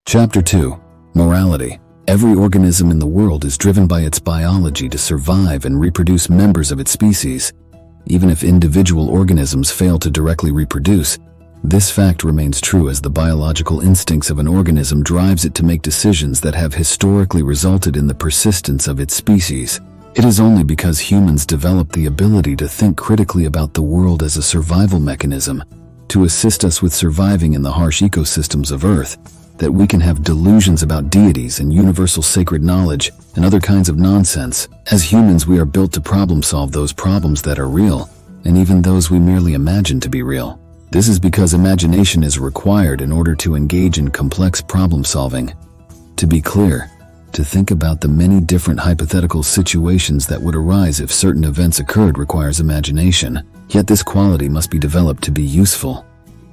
Chapter 2. Morality. Every organism in the world is driven by its biology to survive and reproduce members of its species. Even if individual organisms fail to directly reproduce, this fact remains true as the biological instincts of an organism drives it to make decisions that have historically resulted in the persistence of its species. It is only because humans developed the ability to think critically about the world as a survival mechanism, to assist us with surviving in the harsh ecosystems of Earth, that we can have delusions about deities and universal sacred knowledge and other kinds of nonsense. As humans, we are built to problem solve those problems that are real, and even those we merely imagine to be real. This is because imagination is required in order to engage in complex problem solving. To be clear, to think about the many different hypothetical situations that would arise if certain events occurred requires imagination, yet this quality must be developed to be useful.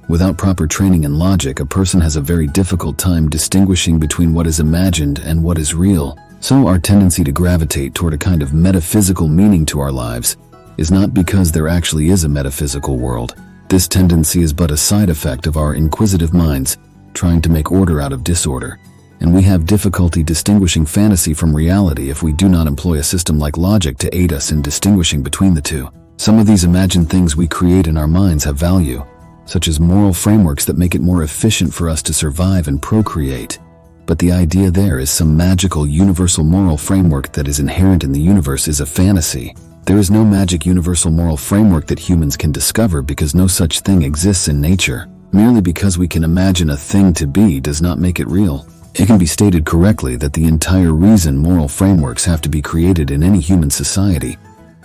Without proper training in logic, a person has a very difficult time distinguishing between what is imagined and what is real. So our tendency to gravitate toward a kind of metaphysical meaning to our lives is not because there actually is a metaphysical world. This tendency is but a side effect of our inquisitive minds trying to make order out of disorder, and we have difficulty distinguishing fantasy from reality if we do not employ a system like logic to aid us in distinguishing between the two. Some of these imagined things we create in our minds have value, such as moral frameworks that make it more efficient for us to survive and procreate. But the idea there is some magical universal moral framework that is inherent in the universe is a fantasy. There is no magic universal moral framework that humans can discover because no such thing exists in nature. Merely because we can imagine a thing to be does not make it real. It can be stated correctly that the entire reason moral frameworks have to be created in any human society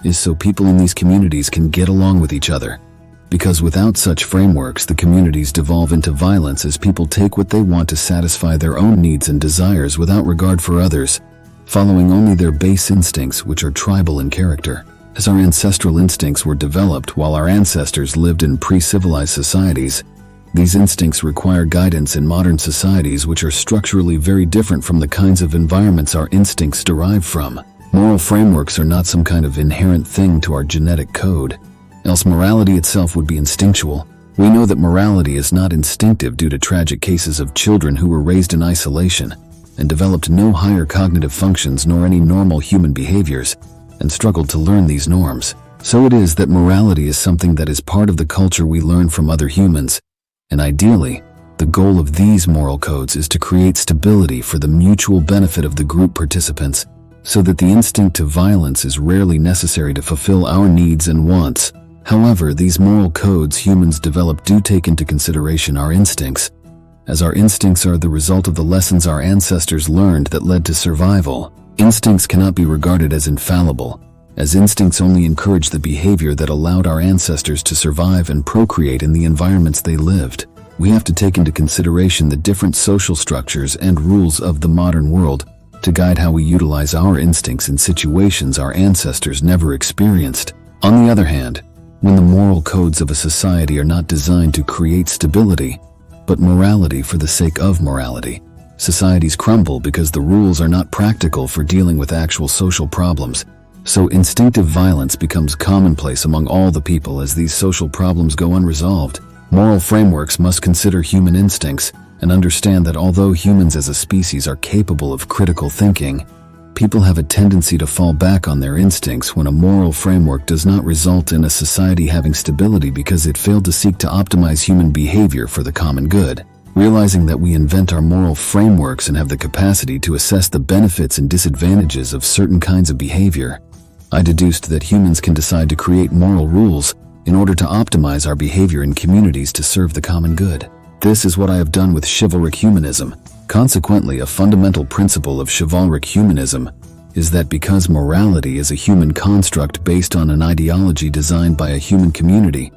is so people in these communities can get along with each other. Because without such frameworks, the communities devolve into violence as people take what they want to satisfy their own needs and desires without regard for others, following only their base instincts, which are tribal in character. As our ancestral instincts were developed while our ancestors lived in pre-civilized societies, these instincts require guidance in modern societies which are structurally very different from the kinds of environments our instincts derive from. Moral frameworks are not some kind of inherent thing to our genetic code, else morality itself would be instinctual. We know that morality is not instinctive due to tragic cases of children who were raised in isolation and developed no higher cognitive functions nor any normal human behaviors and struggled to learn these norms. So it is that morality is something that is part of the culture we learn from other humans, and ideally, the goal of these moral codes is to create stability for the mutual benefit of the group participants, so that the instinct to violence is rarely necessary to fulfill our needs and wants. However, these moral codes humans develop do take into consideration our instincts, as our instincts are the result of the lessons our ancestors learned that led to survival. Instincts cannot be regarded as infallible, as instincts only encourage the behavior that allowed our ancestors to survive and procreate in the environments they lived. We have to take into consideration the different social structures and rules of the modern world to guide how we utilize our instincts in situations our ancestors never experienced. On the other hand, when the moral codes of a society are not designed to create stability, but morality for the sake of morality, societies crumble because the rules are not practical for dealing with actual social problems. So instinctive violence becomes commonplace among all the people as these social problems go unresolved. Moral frameworks must consider human instincts and understand that although humans as a species are capable of critical thinking, people have a tendency to fall back on their instincts when a moral framework does not result in a society having stability because it failed to seek to optimize human behavior for the common good. Realizing that we invent our moral frameworks and have the capacity to assess the benefits and disadvantages of certain kinds of behavior, I deduced that humans can decide to create moral rules in order to optimize our behavior in communities to serve the common good. This is what I have done with chivalric humanism. Consequently, a fundamental principle of chivalric humanism is that because morality is a human construct based on an ideology designed by a human community,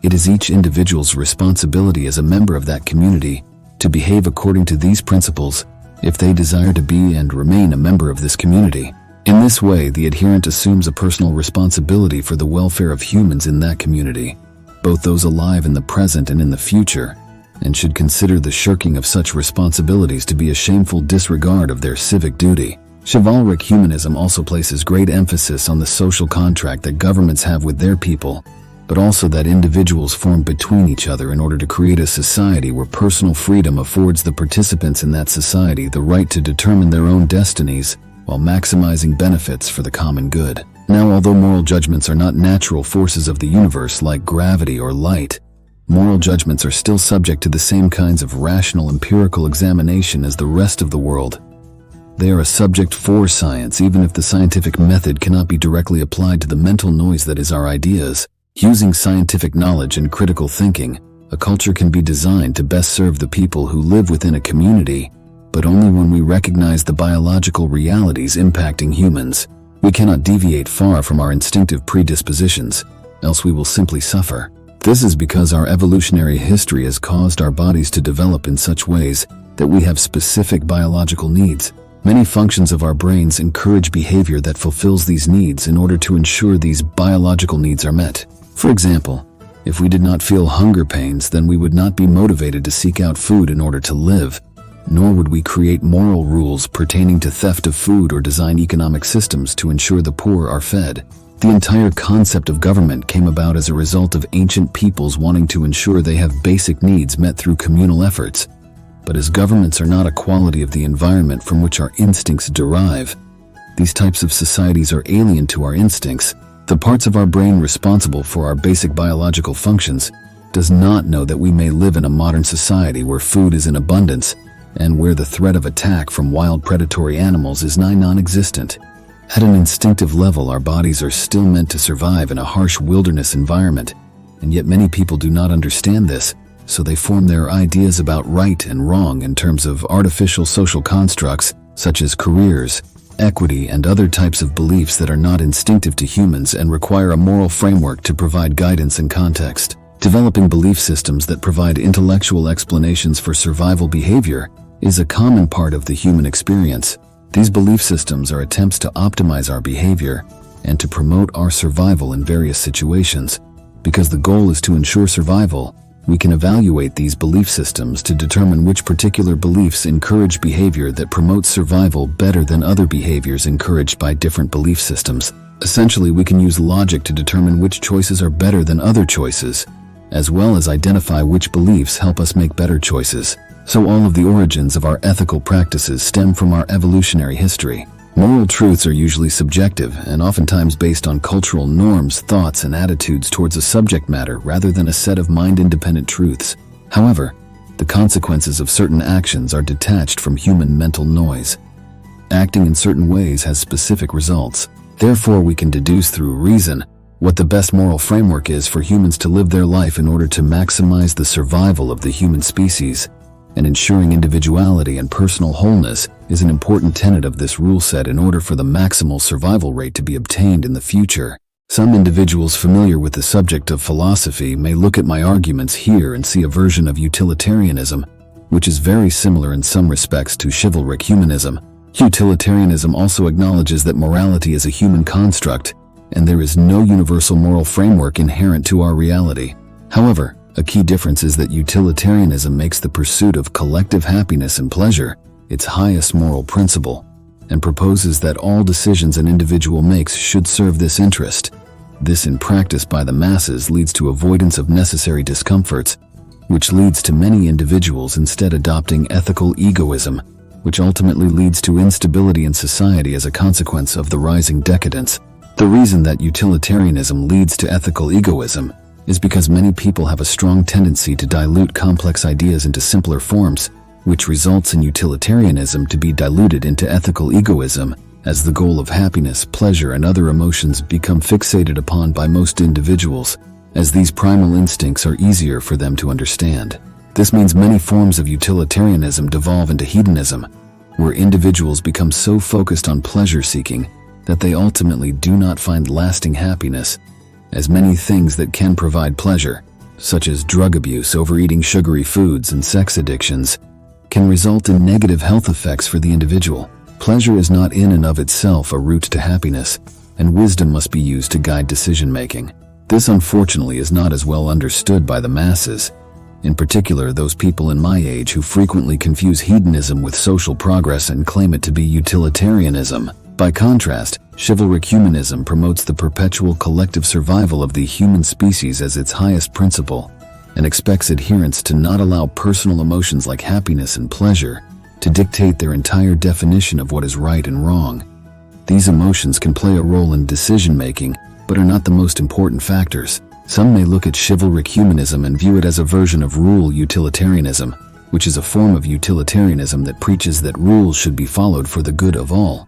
it is each individual's responsibility as a member of that community to behave according to these principles if they desire to be and remain a member of this community. In this way, the adherent assumes a personal responsibility for the welfare of humans in that community, both those alive in the present and in the future, and should consider the shirking of such responsibilities to be a shameful disregard of their civic duty. Chivalric humanism also places great emphasis on the social contract that governments have with their people, but also that individuals form between each other in order to create a society where personal freedom affords the participants in that society the right to determine their own destinies while maximizing benefits for the common good. Now, although moral judgments are not natural forces of the universe like gravity or light, moral judgments are still subject to the same kinds of rational empirical examination as the rest of the world. They are a subject for science, even if the scientific method cannot be directly applied to the mental noise that is our ideas. Using scientific knowledge and critical thinking, a culture can be designed to best serve the people who live within a community, but only when we recognize the biological realities impacting humans. We cannot deviate far from our instinctive predispositions, else we will simply suffer. This is because our evolutionary history has caused our bodies to develop in such ways that we have specific biological needs. Many functions of our brains encourage behavior that fulfills these needs in order to ensure these biological needs are met. For example, if we did not feel hunger pains, then we would not be motivated to seek out food in order to live, nor would we create moral rules pertaining to theft of food or design economic systems to ensure the poor are fed. The entire concept of government came about as a result of ancient peoples wanting to ensure they have basic needs met through communal efforts. But as governments are not a quality of the environment from which our instincts derive, these types of societies are alien to our instincts. The parts of our brain responsible for our basic biological functions does not know that we may live in a modern society where food is in abundance and where the threat of attack from wild predatory animals is nigh non-existent. At an instinctive level, our bodies are still meant to survive in a harsh wilderness environment, and yet many people do not understand this, so they form their ideas about right and wrong in terms of artificial social constructs such as careers, equity, and other types of beliefs that are not instinctive to humans and require a moral framework to provide guidance and context. Developing belief systems that provide intellectual explanations for survival behavior is a common part of the human experience. These belief systems are attempts to optimize our behavior and to promote our survival in various situations. Because the goal is to ensure survival, we can evaluate these belief systems to determine which particular beliefs encourage behavior that promotes survival better than other behaviors encouraged by different belief systems. Essentially, we can use logic to determine which choices are better than other choices, as well as identify which beliefs help us make better choices. So all of the origins of our ethical practices stem from our evolutionary history. Moral truths are usually subjective and oftentimes based on cultural norms, thoughts, and attitudes towards a subject matter rather than a set of mind-independent truths. However, the consequences of certain actions are detached from human mental noise. Acting in certain ways has specific results. Therefore, we can deduce through reason what the best moral framework is for humans to live their life in order to maximize the survival of the human species. And ensuring individuality and personal wholeness is an important tenet of this rule set in order for the maximal survival rate to be obtained in the future. Some individuals familiar with the subject of philosophy may look at my arguments here and see a version of utilitarianism, which is very similar in some respects to chivalric humanism. Utilitarianism also acknowledges that morality is a human construct, and there is no universal moral framework inherent to our reality. However, a key difference is that utilitarianism makes the pursuit of collective happiness and pleasure its highest moral principle, and proposes that all decisions an individual makes should serve this interest. This, in practice by the masses, leads to avoidance of necessary discomforts, which leads to many individuals instead adopting ethical egoism, which ultimately leads to instability in society as a consequence of the rising decadence. The reason that utilitarianism leads to ethical egoism is because many people have a strong tendency to dilute complex ideas into simpler forms, which results in utilitarianism to be diluted into ethical egoism, as the goal of happiness, pleasure, and other emotions become fixated upon by most individuals, as these primal instincts are easier for them to understand. This means many forms of utilitarianism devolve into hedonism, where individuals become so focused on pleasure-seeking that they ultimately do not find lasting happiness, as many things that can provide pleasure, such as drug abuse, overeating sugary foods, and sex addictions, can result in negative health effects for the individual. Pleasure is not in and of itself a route to happiness, and wisdom must be used to guide decision-making. This, unfortunately, is not as well understood by the masses, in particular those people in my age who frequently confuse hedonism with social progress and claim it to be utilitarianism. By contrast, Chivalric humanism promotes the perpetual collective survival of the human species as its highest principle, and expects adherents to not allow personal emotions like happiness and pleasure to dictate their entire definition of what is right and wrong. These emotions can play a role in decision-making, but are not the most important factors. Some may look at chivalric humanism and view it as a version of rule utilitarianism, which is a form of utilitarianism that preaches that rules should be followed for the good of all.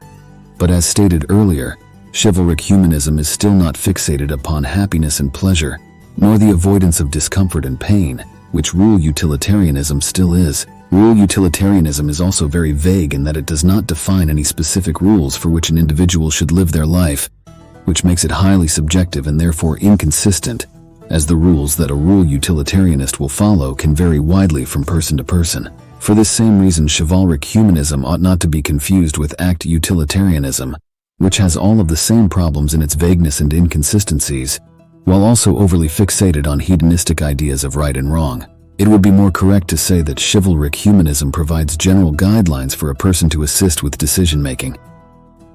But as stated earlier, chivalric humanism is still not fixated upon happiness and pleasure, nor the avoidance of discomfort and pain, which rule utilitarianism still is. Rule utilitarianism is also very vague in that it does not define any specific rules for which an individual should live their life, which makes it highly subjective and therefore inconsistent, as the rules that a rule utilitarianist will follow can vary widely from person to person. For this same reason, chivalric humanism ought not to be confused with act utilitarianism, which has all of the same problems in its vagueness and inconsistencies, while also overly fixated on hedonistic ideas of right and wrong. It would be more correct to say that chivalric humanism provides general guidelines for a person to assist with decision-making.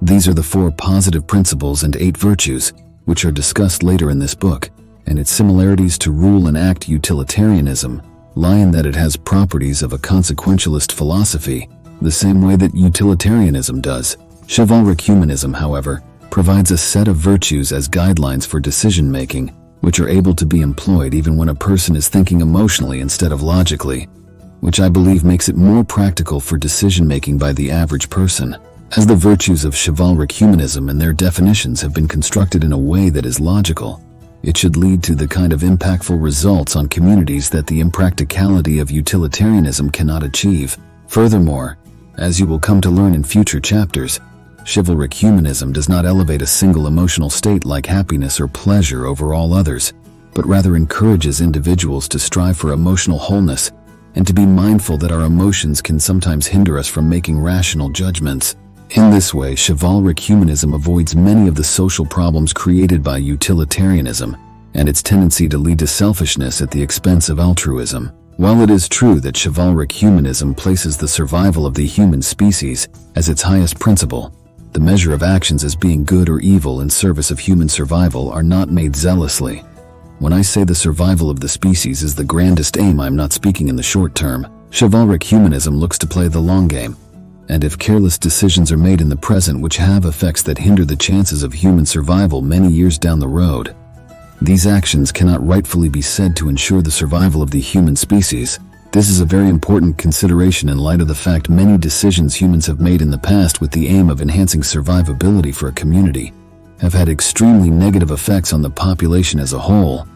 These are the 4 positive principles and 8 virtues, which are discussed later in this book, and its similarities to rule and act utilitarianism lie in that it has properties of a consequentialist philosophy, the same way that utilitarianism does. Chivalric humanism, however, provides a set of virtues as guidelines for decision-making, which are able to be employed even when a person is thinking emotionally instead of logically, which I believe makes it more practical for decision-making by the average person. As the virtues of chivalric humanism and their definitions have been constructed in a way that is logical, it should lead to the kind of impactful results on communities that the impracticality of utilitarianism cannot achieve. Furthermore, as you will come to learn in future chapters, chivalric humanism does not elevate a single emotional state like happiness or pleasure over all others, but rather encourages individuals to strive for emotional wholeness and to be mindful that our emotions can sometimes hinder us from making rational judgments. In this way, chivalric humanism avoids many of the social problems created by utilitarianism and its tendency to lead to selfishness at the expense of altruism. While it is true that chivalric humanism places the survival of the human species as its highest principle, the measure of actions as being good or evil in service of human survival are not made zealously. When I say the survival of the species is the grandest aim, I'm not speaking in the short term. Chivalric humanism looks to play the long game, and if careless decisions are made in the present which have effects that hinder the chances of human survival many years down the road, these actions cannot rightfully be said to ensure the survival of the human species. This is a very important consideration in light of the fact many decisions humans have made in the past with the aim of enhancing survivability for a community have had extremely negative effects on the population as a whole,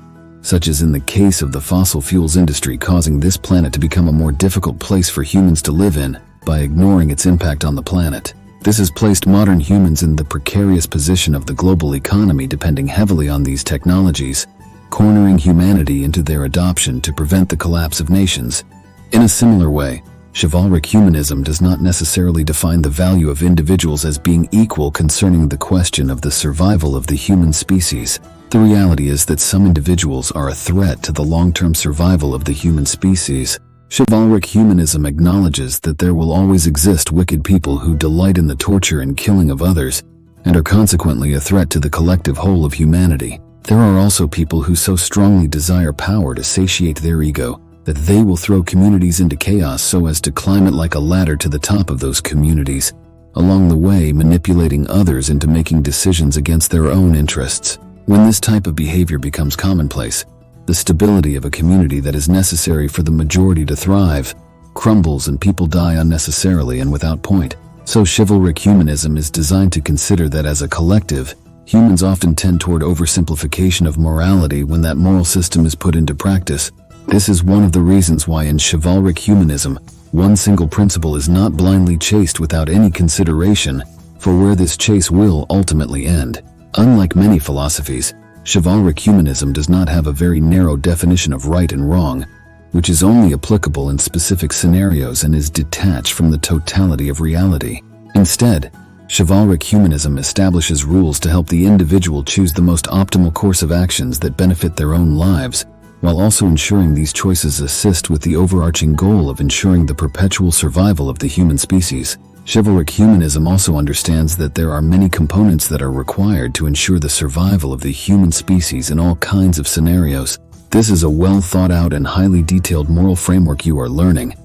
such as in the case of the fossil fuels industry causing this planet to become a more difficult place for humans to live in by ignoring its impact on the planet. This has placed modern humans in the precarious position of the global economy depending heavily on these technologies, cornering humanity into their adoption to prevent the collapse of nations. In a similar way, chivalric humanism does not necessarily define the value of individuals as being equal concerning the question of the survival of the human species. The reality is that some individuals are a threat to the long-term survival of the human species. Chivalric humanism acknowledges that there will always exist wicked people who delight in the torture and killing of others, and are consequently a threat to the collective whole of humanity. There are also people who so strongly desire power to satiate their ego that they will throw communities into chaos so as to climb it like a ladder to the top of those communities, along the way manipulating others into making decisions against their own interests. When this type of behavior becomes commonplace, the stability of a community that is necessary for the majority to thrive crumbles and people die unnecessarily and without point. So chivalric humanism is designed to consider that as a collective, humans often tend toward oversimplification of morality when that moral system is put into practice. This is one of the reasons why in chivalric humanism, one single principle is not blindly chased without any consideration for where this chase will ultimately end. Unlike many philosophies, chivalric humanism does not have a very narrow definition of right and wrong, which is only applicable in specific scenarios and is detached from the totality of reality. Instead, chivalric humanism establishes rules to help the individual choose the most optimal course of actions that benefit their own lives, while also ensuring these choices assist with the overarching goal of ensuring the perpetual survival of the human species. Chivalric humanism also understands that there are many components that are required to ensure the survival of the human species in all kinds of scenarios. This is a well thought out and highly detailed moral framework you are learning,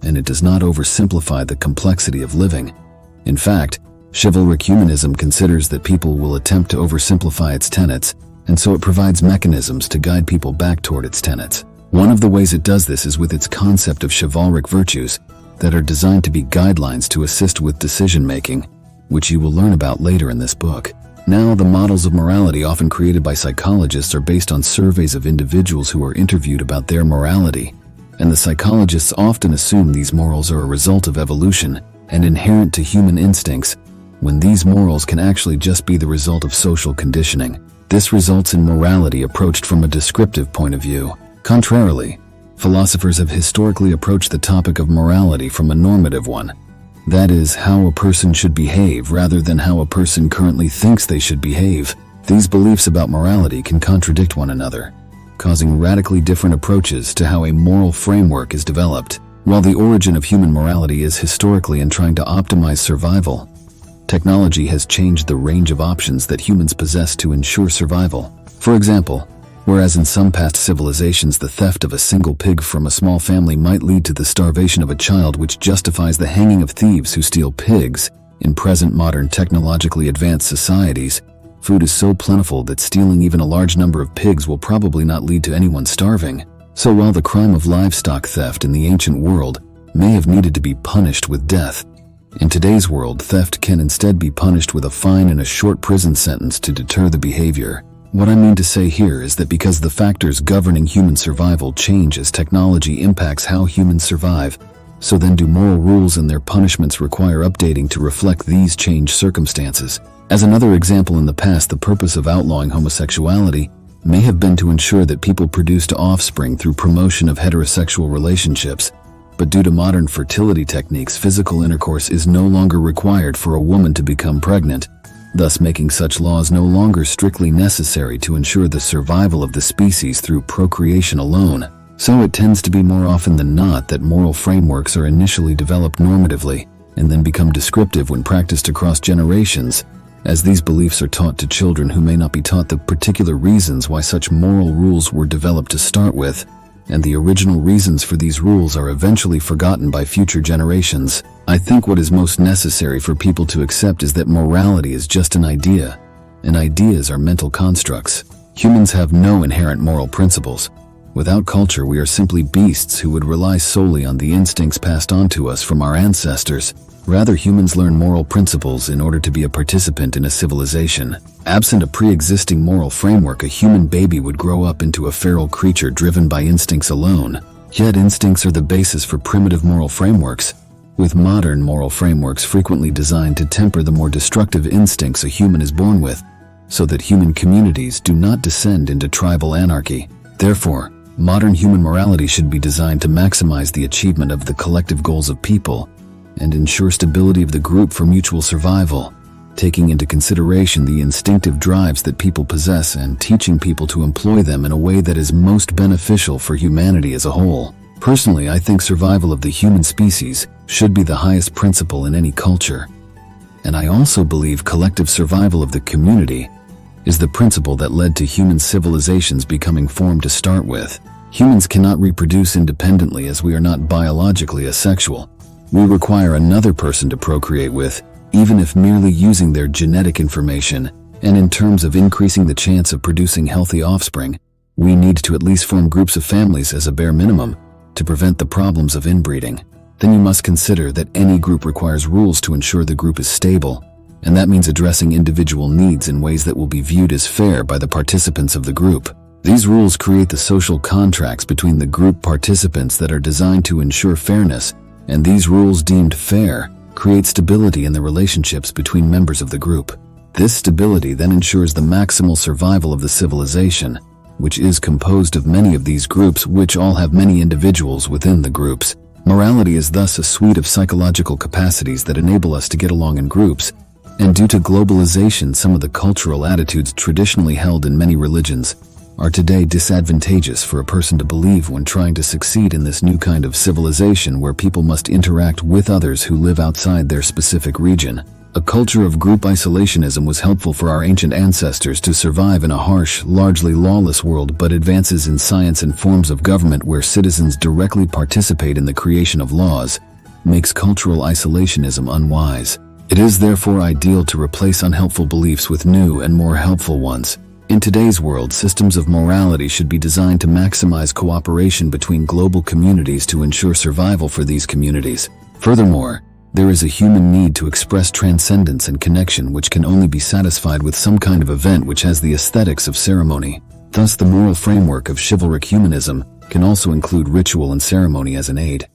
and it does not oversimplify the complexity of living. In fact, chivalric humanism considers that people will attempt to oversimplify its tenets, and so it provides mechanisms to guide people back toward its tenets. One of the ways it does this is with its concept of chivalric virtues that are designed to be guidelines to assist with decision-making, which you will learn about later in this book. Now, the models of morality often created by psychologists are based on surveys of individuals who are interviewed about their morality, and the psychologists often assume these morals are a result of evolution and inherent to human instincts, when these morals can actually just be the result of social conditioning. This results in morality approached from a descriptive point of view. Contrarily, philosophers have historically approached the topic of morality from a normative one. That is, how a person should behave rather than how a person currently thinks they should behave. These beliefs about morality can contradict one another, causing radically different approaches to how a moral framework is developed. While the origin of human morality is historically in trying to optimize survival, technology has changed the range of options that humans possess to ensure survival. For example, whereas in some past civilizations the theft of a single pig from a small family might lead to the starvation of a child, which justifies the hanging of thieves who steal pigs, in present modern technologically advanced societies, food is so plentiful that stealing even a large number of pigs will probably not lead to anyone starving. So while the crime of livestock theft in the ancient world may have needed to be punished with death, in today's world theft can instead be punished with a fine and a short prison sentence to deter the behavior. What I mean to say here is that because the factors governing human survival change as technology impacts how humans survive, so then do moral rules and their punishments require updating to reflect these changed circumstances. As another example, in the past, the purpose of outlawing homosexuality may have been to ensure that people produced offspring through promotion of heterosexual relationships, but due to modern fertility techniques, physical intercourse is no longer required for a woman to become pregnant, thus making such laws no longer strictly necessary to ensure the survival of the species through procreation alone. So it tends to be more often than not that moral frameworks are initially developed normatively and then become descriptive when practiced across generations, as these beliefs are taught to children who may not be taught the particular reasons why such moral rules were developed to start with, and the original reasons for these rules are eventually forgotten by future generations. I think what is most necessary for people to accept is that morality is just an idea, and ideas are mental constructs. Humans have no inherent moral principles. Without culture, we are simply beasts who would rely solely on the instincts passed on to us from our ancestors. Rather, humans learn moral principles in order to be a participant in a civilization. Absent a pre-existing moral framework, a human baby would grow up into a feral creature driven by instincts alone. Yet instincts are the basis for primitive moral frameworks, with modern moral frameworks frequently designed to temper the more destructive instincts a human is born with, so that human communities do not descend into tribal anarchy. Therefore, modern human morality should be designed to maximize the achievement of the collective goals of people and ensure stability of the group for mutual survival, taking into consideration the instinctive drives that people possess and teaching people to employ them in a way that is most beneficial for humanity as a whole. Personally, I think survival of the human species should be the highest principle in any culture. And I also believe collective survival of the community is the principle that led to human civilizations becoming formed to start with. Humans cannot reproduce independently as we are not biologically asexual. We require another person to procreate with, even if merely using their genetic information, and in terms of increasing the chance of producing healthy offspring, we need to at least form groups of families as a bare minimum to prevent the problems of inbreeding. Then you must consider that any group requires rules to ensure the group is stable, and that means addressing individual needs in ways that will be viewed as fair by the participants of the group. These rules create the social contracts between the group participants that are designed to ensure fairness, and these rules deemed fair create stability in the relationships between members of the group. This stability then ensures the maximal survival of the civilization, which is composed of many of these groups which all have many individuals within the groups. Morality is thus a suite of psychological capacities that enable us to get along in groups, and due to globalization, some of the cultural attitudes traditionally held in many religions are today disadvantageous for a person to believe when trying to succeed in this new kind of civilization where people must interact with others who live outside their specific region. A culture of group isolationism was helpful for our ancient ancestors to survive in a harsh, largely lawless world, but advances in science and forms of government where citizens directly participate in the creation of laws makes cultural isolationism unwise. It is therefore ideal to replace unhelpful beliefs with new and more helpful ones. In today's world, systems of morality should be designed to maximize cooperation between global communities to ensure survival for these communities. Furthermore, there is a human need to express transcendence and connection which can only be satisfied with some kind of event which has the aesthetics of ceremony. Thus, the moral framework of chivalric humanism can also include ritual and ceremony as an aid.